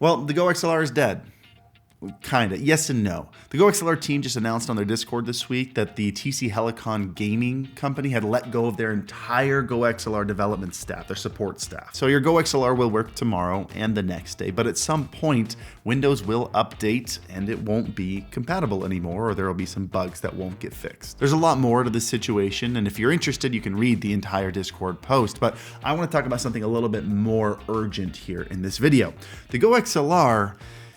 Well, the GoXLR is dead. Kinda. Yes and no. The GoXLR team just announced on their Discord this week that the TC Helicon gaming company had let go of their entire GoXLR development staff, their support staff. So your GoXLR will work tomorrow and the next day, but at some point, Windows will update and it won't be compatible anymore, or there will be some bugs that won't get fixed. There's a lot more to this situation, and if you're interested, you can read the entire Discord post, but I want to talk about something a little bit more urgent here in this video. The GoXLR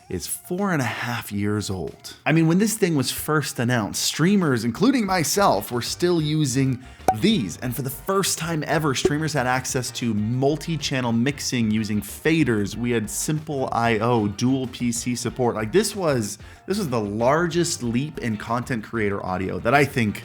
is 4.5 years old. I mean, when this thing was first announced, streamers, including myself, were still using these. And for the first time ever, streamers had access to multi-channel mixing using faders. We had simple I/O, dual PC support. Like this was the largest leap in content creator audio that I think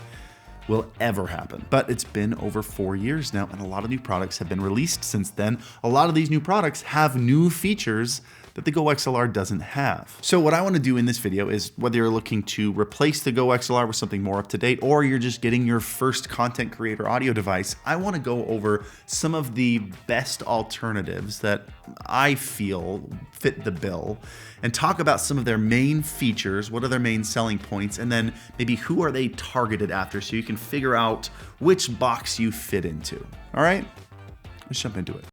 will ever happen. But it's been over 4 years now, and a lot of new products have been released since then. A lot of these new products have new features that the GoXLR doesn't have. So what I want to do in this video is, whether you're looking to replace the GoXLR with something more up to date, or you're just getting your first content creator audio device, I want to go over some of the best alternatives that I feel fit the bill and talk about some of their main features, what are their main selling points, and then maybe who are they targeted after so you can figure out which box you fit into. All right, let's jump into it.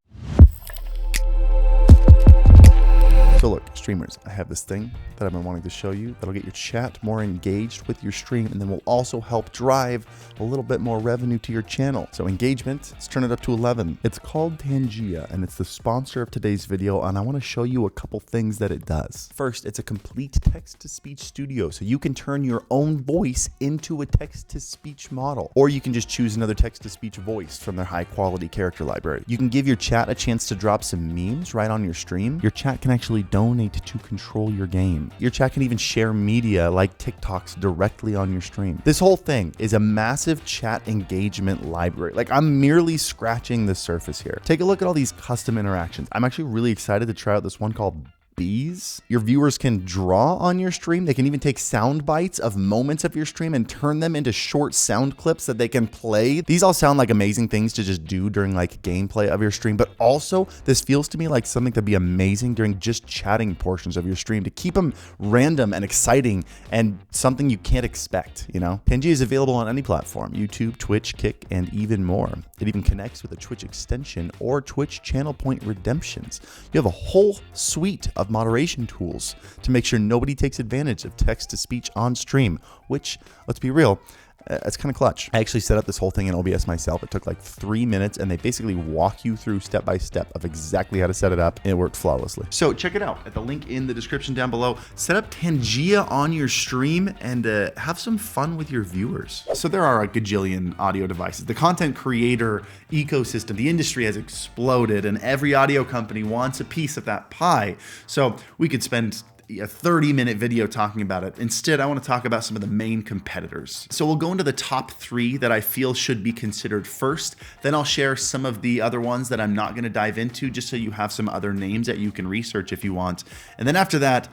So look, streamers, I have this thing that I've been wanting to show you that'll get your chat more engaged with your stream, and then will also help drive a little bit more revenue to your channel. So engagement, let's turn it up to 11. It's called Tangia, and it's the sponsor of today's video, and I want to show you a couple things that it does. First, it's a complete text-to-speech studio, so you can turn your own voice into a text-to-speech model, or you can just choose another text-to-speech voice from their high-quality character library. You can give your chat a chance to drop some memes right on your stream. Your chat can actually donate to control your game. Your chat can even share media like TikToks directly on your stream. This whole thing is a massive chat engagement library. Like, I'm merely scratching the surface here. Take a look at all these custom interactions. I'm actually really excited to try out this one called Bees. Your viewers can draw on your stream. They can even take sound bites of moments of your stream and turn them into short sound clips that they can play. These all sound like amazing things to just do during like gameplay of your stream, but also this feels to me like something to be amazing during just chatting portions of your stream, to keep them random and exciting and something you can't expect, you know? Tangia is available on any platform: YouTube, Twitch, Kick, and even more. It even connects with a Twitch extension or Twitch channel point redemptions. You have a whole suite of moderation tools to make sure nobody takes advantage of text-to-speech on stream, which, let's be real, it's kind of clutch. I actually set up this whole thing in OBS myself. It took like 3 minutes, and they basically walk you through step by step of exactly how to set it up, and it worked flawlessly. So check it out at the link in the description down below. Set up Tangia on your stream and have some fun with your viewers. So there are a gajillion audio devices. The content creator ecosystem, the industry has exploded, and every audio company wants a piece of that pie. So we could spend a 30-minute video talking about it. Instead, I want to talk about some of the main competitors. So we'll go into the top 3 that I feel should be considered first. Then I'll share some of the other ones that I'm not going to dive into, just so you have some other names that you can research if you want. And then after that,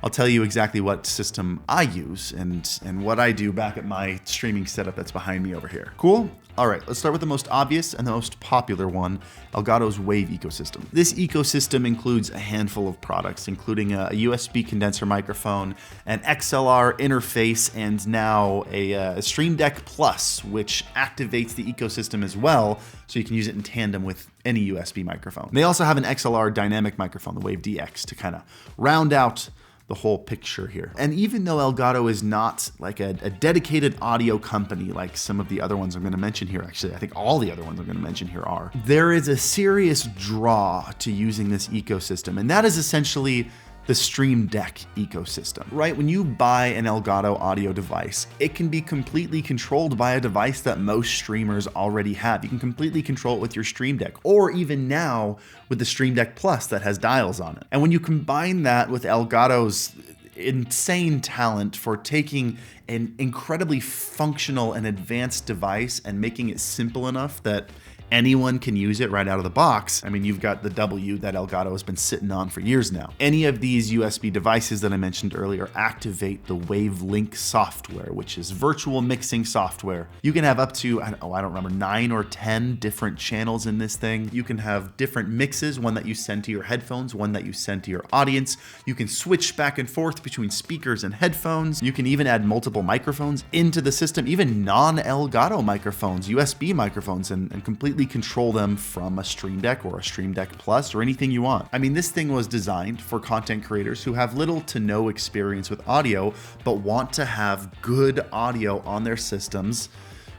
I'll tell you exactly what system I use and what I do back at my streaming setup that's behind me over here. Cool? All right, let's start with the most obvious and the most popular one, Elgato's Wave ecosystem. This ecosystem includes a handful of products, including a USB condenser microphone, an XLR interface, and now a Stream Deck Plus, which activates the ecosystem as well, so you can use it in tandem with any USB microphone. They also have an XLR dynamic microphone, the Wave DX, to kind of round out the whole picture here. And even though Elgato is not like a dedicated audio company like some of the other ones I'm going to mention here, actually I think all the other ones I'm going to mention here are, there is a serious draw to using this ecosystem, and that is essentially the Stream Deck ecosystem, right? When you buy an Elgato audio device, it can be completely controlled by a device that most streamers already have. You can completely control it with your Stream Deck, or even now with the Stream Deck Plus that has dials on it. And when you combine that with Elgato's insane talent for taking an incredibly functional and advanced device and making it simple enough that anyone can use it right out of the box. I mean, you've got the W that Elgato has been sitting on for years now. Any of these USB devices that I mentioned earlier activate the WaveLink software, which is virtual mixing software. You can have up to, I don't remember, 9 or 10 different channels in this thing. You can have different mixes, one that you send to your headphones, one that you send to your audience. You can switch back and forth between speakers and headphones. You can even add multiple microphones into the system, even non-Elgato microphones, USB microphones, and completely control them from a Stream Deck or a Stream Deck Plus or anything you want. I mean, this thing was designed for content creators who have little to no experience with audio, but want to have good audio on their systems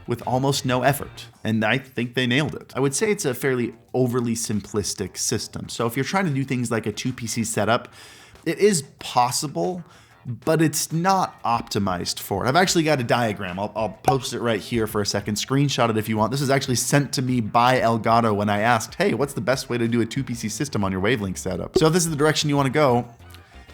with almost no effort. And I think they nailed it. I would say it's a fairly overly simplistic system. So if you're trying to do things like a 2PC setup, it is possible, but it's not optimized for it. I've actually got a diagram. I'll post it right here for a second. Screenshot it if you want. This is actually sent to me by Elgato when I asked, hey, what's the best way to do a 2PC system on your WaveLink setup? So if this is the direction you want to go,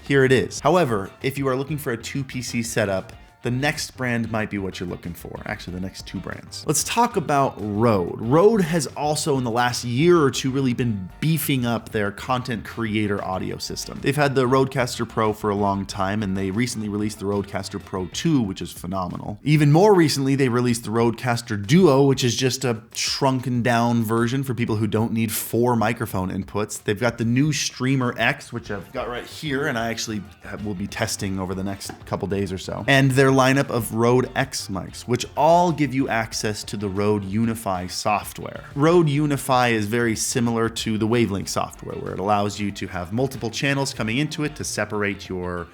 here it is. However, if you are looking for a 2PC setup, the next brand might be what you're looking for. Actually, the next 2 brands. Let's talk about Rode. Rode has also in the last year or 2 really been beefing up their content creator audio system. They've had the Rodecaster Pro for a long time, and they recently released the Rodecaster Pro 2, which is phenomenal. Even more recently, they released the Rodecaster Duo, which is just a shrunken down version for people who don't need 4 microphone inputs. They've got the new Streamer X, which I've got right here, and I actually will be testing over the next couple days or so. And their lineup of Rode X mics, which all give you access to the Rode Unify software. Rode Unify is very similar to the WaveLink software, where it allows you to have multiple channels coming into it to separate your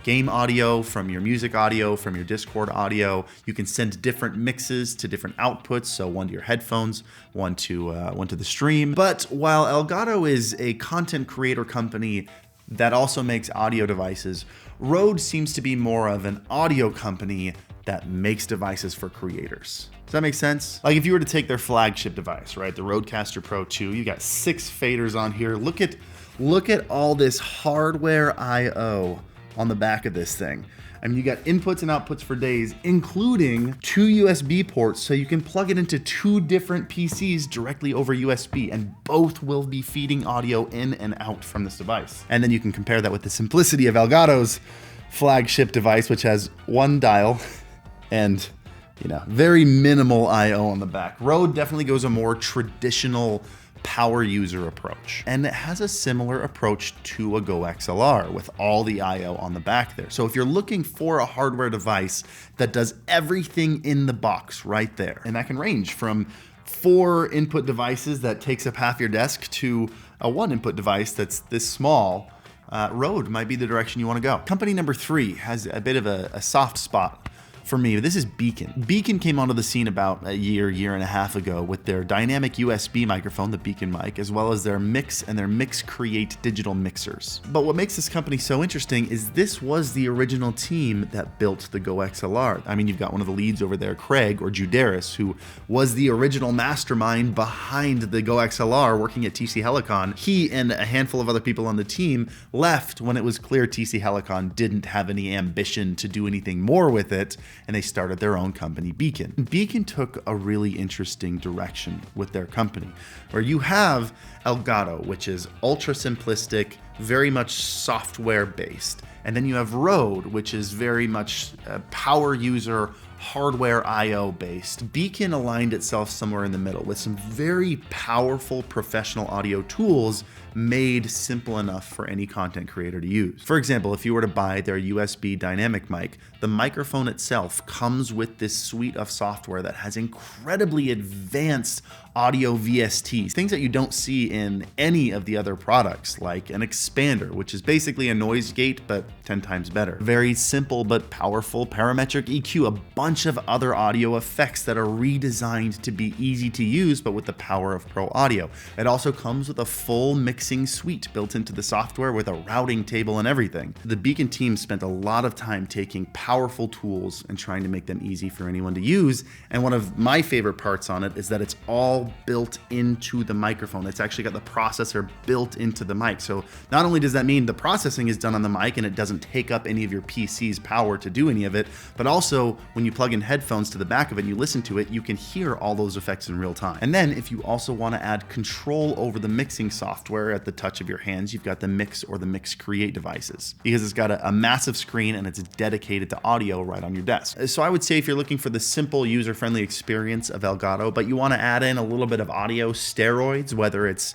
game audio from your music audio, from your Discord audio. You can send different mixes to different outputs, so one to your headphones, one to the stream. But while Elgato is a content creator company that also makes audio devices, Rode seems to be more of an audio company that makes devices for creators. Does that make sense? Like if you were to take their flagship device, right, the Rodecaster Pro 2, you got 6 faders on here. Look at all this hardware I/O on the back of this thing. I mean, you got inputs and outputs for days, including 2 USB ports, so you can plug it into 2 different PCs directly over USB, and both will be feeding audio in and out from this device. And then you can compare that with the simplicity of Elgato's flagship device, which has 1 dial and, very minimal I/O on the back. Rode definitely goes a more traditional power user approach, and it has a similar approach to a GoXLR with all the I/O on the back there. So if you're looking for a hardware device that does everything in the box right there, and that can range from 4 input devices that takes up half your desk to a 1 input device that's this small, Rode might be the direction you want to go. Company number 3 has a bit of a soft spot for me. This is BEACN. BEACN came onto the scene about a year and a half ago with their dynamic USB microphone, the BEACN mic, as well as their Mix and their Mix Create digital mixers. But what makes this company so interesting is this was the original team that built the GoXLR. I mean, you've got one of the leads over there, Craig, or Judaris, who was the original mastermind behind the GoXLR working at TC Helicon. He and a handful of other people on the team left when it was clear TC Helicon didn't have any ambition to do anything more with it, and they started their own company, BEACN. BEACN took a really interesting direction with their company, where you have Elgato, which is ultra simplistic, very much software based. And then you have Rode, which is very much power user, hardware I/O based. BEACN aligned itself somewhere in the middle with some very powerful professional audio tools made simple enough for any content creator to use. For example, if you were to buy their USB dynamic mic, the microphone itself comes with this suite of software that has incredibly advanced audio VSTs, things that you don't see in any of the other products, like an expander, which is basically a noise gate, but 10 times better. Very simple but powerful parametric EQ, a bunch of other audio effects that are redesigned to be easy to use, but with the power of pro audio. It also comes with a full mix mixing suite built into the software with a routing table and everything. The BEACN team spent a lot of time taking powerful tools and trying to make them easy for anyone to use. And one of my favorite parts on it is that it's all built into the microphone. It's actually got the processor built into the mic. So not only does that mean the processing is done on the mic and it doesn't take up any of your PC's power to do any of it, but also when you plug in headphones to the back of it and you listen to it, you can hear all those effects in real time. And then if you also want to add control over the mixing software at the touch of your hands, you've got the Mix or the Mix Create devices, because it's got a massive screen and it's dedicated to audio right on your desk. So I would say if you're looking for the simple user-friendly experience of Elgato, but you want to add in a little bit of audio steroids, whether it's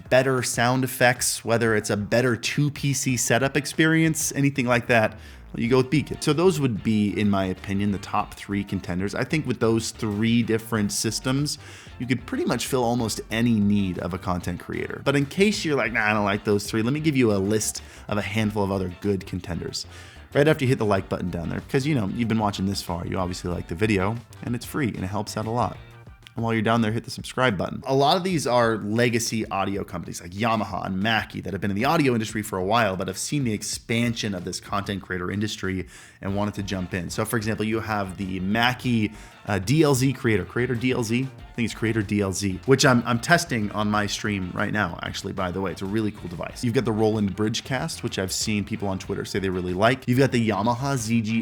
better sound effects, whether it's a better 2 PC setup experience, anything like that, you go with BEACN. So those would be, in my opinion, the top 3 contenders. I think with those 3 different systems, you could pretty much fill almost any need of a content creator. But in case you're like, nah, I don't like those 3, let me give you a list of a handful of other good contenders. Right after you hit the like button down there, because you've been watching this far, you obviously like the video, and it's free, and it helps out a lot. And while you're down there, hit the subscribe button. A lot of these are legacy audio companies like Yamaha and Mackie that have been in the audio industry for a while, but have seen the expansion of this content creator industry and wanted to jump in. So for example, you have the Mackie DLZ Creator DLZ. I think it's Creator DLZ, which I'm testing on my stream right now, actually, by the way. It's a really cool device. You've got the Roland Bridgecast, which I've seen people on Twitter say they really like. You've got the Yamaha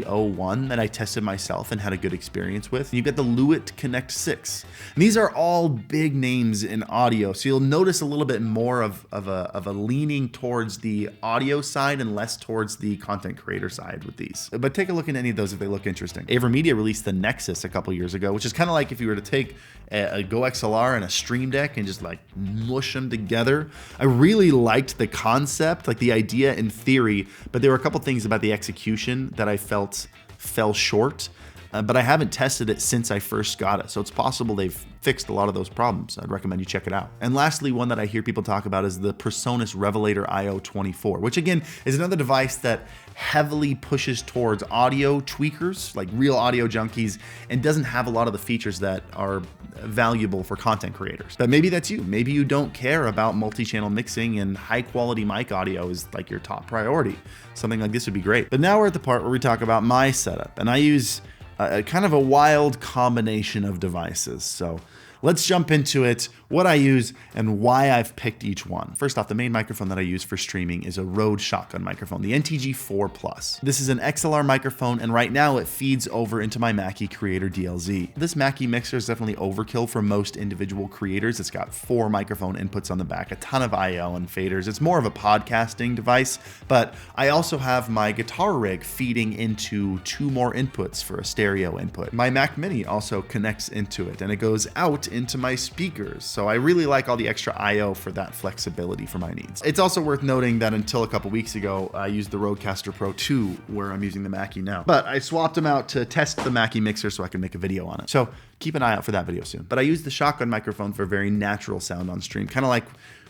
ZG01 that I tested myself and had a good experience with. And you've got the Lewitt Connect 6. And these are all big names in audio, so you'll notice a little bit more of a leaning towards the audio side and less towards the content creator side with these. But take a look at any of those if they look interesting. AVerMedia released the Nexus a couple years ago, which is kind of like if you were to take a GoXLR and a Stream Deck and just like mush them together. I really liked the concept, like the idea in theory, but there were a couple things about the execution that I felt fell short. But I haven't tested it since I first got it, so it's possible they've fixed a lot of those problems. I'd recommend you check it out. And lastly, one that I hear people talk about is the Presonus Revelator IO24, which again is another device that heavily pushes towards audio tweakers, like real audio junkies, and doesn't have a lot of the features that are valuable for content creators. But maybe that's you. Maybe you don't care about multi-channel mixing and high quality mic audio is like your top priority. Something like this would be great. But now we're at the part where we talk about my setup, and I use kind of a wild combination of devices. So let's jump into it, what I use and why I've picked each one. First off, the main microphone that I use for streaming is a Rode shotgun microphone, the NTG4 Plus. This is an XLR microphone, and right now it feeds over into my Mackie Creator DLZ. This Mackie mixer is definitely overkill for most individual creators. It's got 4 microphone inputs on the back, a ton of IO and faders. It's more of a podcasting device, but I also have my guitar rig feeding into 2 more inputs for a stereo input. My Mac Mini also connects into it, and it goes out into my speakers. So I really like all the extra IO for that flexibility for my needs. It's also worth noting that until a couple weeks ago, I used the Rodecaster Pro 2, where I'm using the Mackie now. But I swapped them out to test the Mackie mixer so I can make a video on it. So keep an eye out for that video soon. But I use the shotgun microphone for very natural sound on stream, kind of like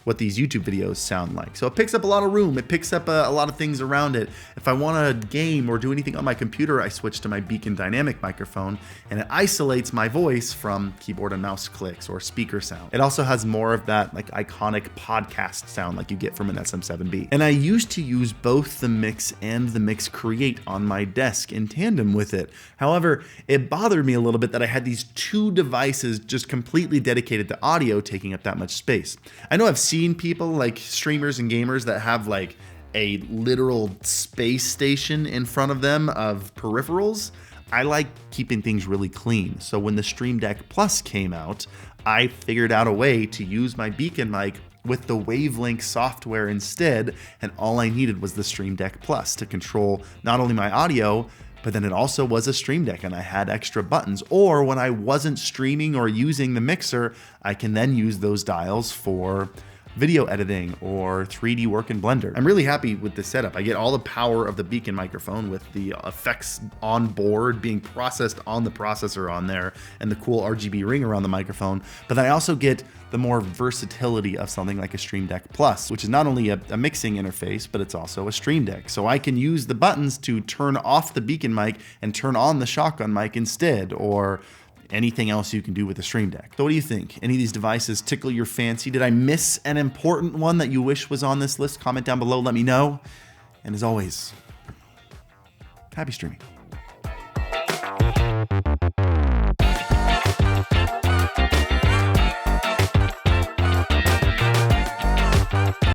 what these YouTube videos sound like. So it picks up a lot of room. It picks up a lot of things around it. If I want to game or do anything on my computer, I switch to my BEACN dynamic microphone, and it isolates my voice from keyboard and mouse clicks or speaker sound. It also has more of that like iconic podcast sound like you get from an SM7B. And I used to use both the Mix and the Mix Create on my desk in tandem with it. However, it bothered me a little bit that I had these 2 devices just completely dedicated to audio taking up that much space. I know I've seen people like streamers and gamers that have like a literal space station in front of them of peripherals. I like keeping things really clean. So when the Stream Deck Plus came out, I figured out a way to use my BEACN mic with the WaveLink software instead, and all I needed was the Stream Deck Plus to control not only my audio, but then it also was a Stream Deck and I had extra buttons. Or when I wasn't streaming or using the mixer, I can then use those dials for video editing or 3D work in Blender. I'm really happy with this setup. I get all the power of the BEACN microphone with the effects on board being processed on the processor on there and the cool RGB ring around the microphone. But I also get the more versatility of something like a Stream Deck Plus, which is not only a mixing interface, but it's also a Stream Deck. So I can use the buttons to turn off the BEACN mic and turn on the shotgun mic instead, or anything else you can do with the Stream Deck. So what do you think? Any of these devices tickle your fancy? Did I miss an important one that you wish was on this list? Comment down below, let me know. And as always, happy streaming.